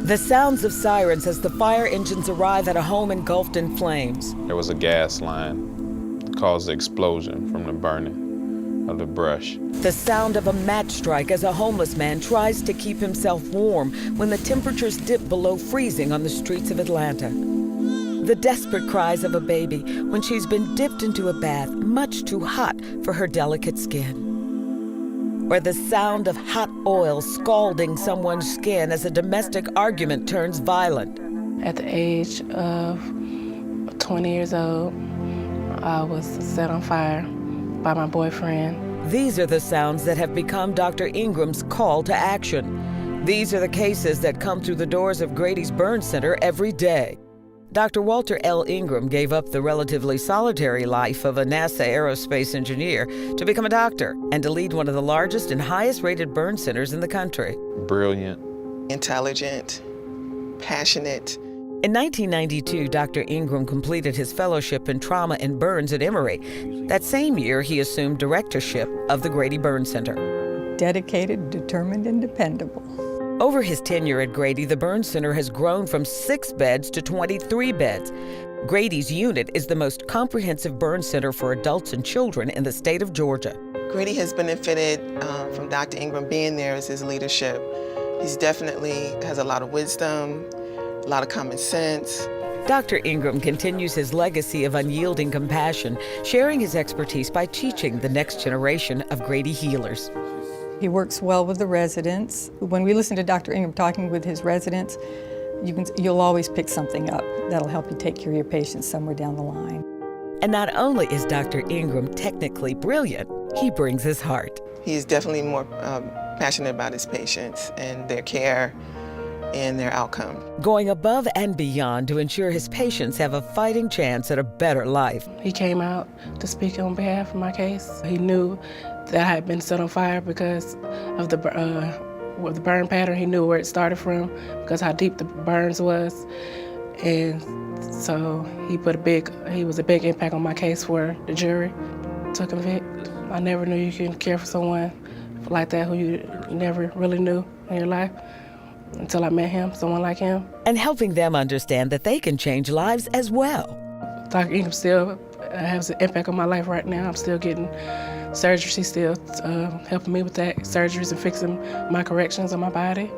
The sounds of sirens as the fire engines arrive at a home engulfed in flames. There was a gas line that caused the explosion from the burning of the brush. The sound of a match strike as a homeless man tries to keep himself warm when the temperatures dip below freezing on the streets of Atlanta. The desperate cries of a baby when she's been dipped into a bath much too hot for her delicate skin. Or the sound of hot oil scalding someone's skin as a domestic argument turns violent. At the age of 20 years old, I was set on fire by my boyfriend. These are the sounds that have become Dr. Ingram's call to action. These are the cases that come through the doors of Grady's Burn Center every day. Dr. Walter L. Ingram gave up the relatively solitary life of a NASA aerospace engineer to become a doctor and to lead one of the largest and highest-rated burn centers in the country. Brilliant. Intelligent, passionate. In 1992, Dr. Ingram completed his fellowship in trauma and burns at Emory. That same year, he assumed directorship of the Grady Burn Center. Dedicated, determined, and dependable. Over his tenure at Grady, the Burn Center has grown from 6 beds to 23 beds. Grady's unit is the most comprehensive burn center for adults and children in the state of Georgia. Grady has benefited from Dr. Ingram being there as his leadership. He's definitely has a lot of wisdom, a lot of common sense. Dr. Ingram continues his legacy of unyielding compassion, sharing his expertise by teaching the next generation of Grady healers. He works well with the residents. When we listen to Dr. Ingram talking with his residents, you'll always pick something up that'll help you take care of your patients somewhere down the line. And not only is Dr. Ingram technically brilliant, he brings his heart. He is definitely more passionate about his patients and their care and their outcome. Going above and beyond to ensure his patients have a fighting chance at a better life. He came out to speak on behalf of my case. He knew that I had been set on fire because of the burn pattern. He knew where it started from, because how deep the burns was. And so he was a big impact on my case for the jury to convict. I never knew you can care for someone like that who you never really knew in your life until I met him, someone like him. And helping them understand that they can change lives as well. Dr. Ingram still has an impact on my life right now. I'm still getting surgeries. He's still helping me with that, surgeries and fixing my corrections on my body.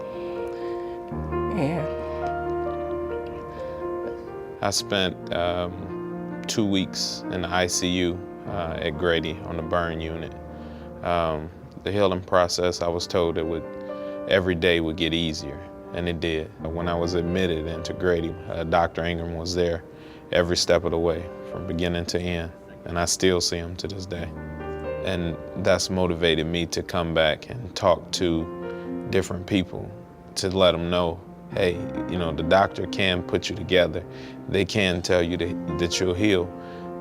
And I spent 2 weeks in the ICU at Grady on the burn unit. The healing process, I was told every day would get easier, and it did. When I was admitted into Grady, Dr. Ingram was there every step of the way, from beginning to end, and I still see him to this day. And that's motivated me to come back and talk to different people to let them know, hey, the doctor can put you together. They can tell you that you'll heal,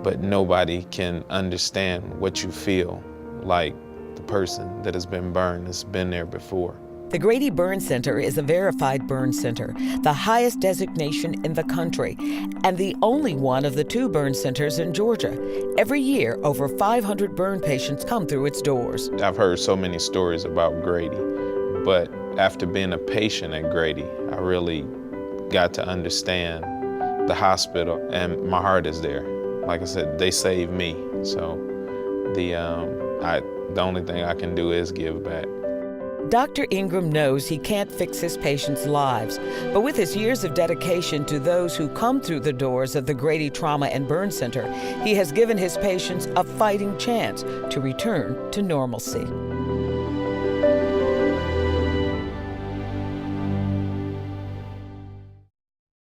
but nobody can understand what you feel like the person that has been burned, has been there before. The Grady Burn Center is a verified burn center, the highest designation in the country, and the only one of the 2 burn centers in Georgia. Every year, over 500 burn patients come through its doors. I've heard so many stories about Grady, but after being a patient at Grady, I really got to understand the hospital, and my heart is there. Like I said, they saved me, so the only thing I can do is give back. Dr. Ingram knows he can't fix his patients' lives, but with his years of dedication to those who come through the doors of the Grady Trauma and Burn Center, he has given his patients a fighting chance to return to normalcy.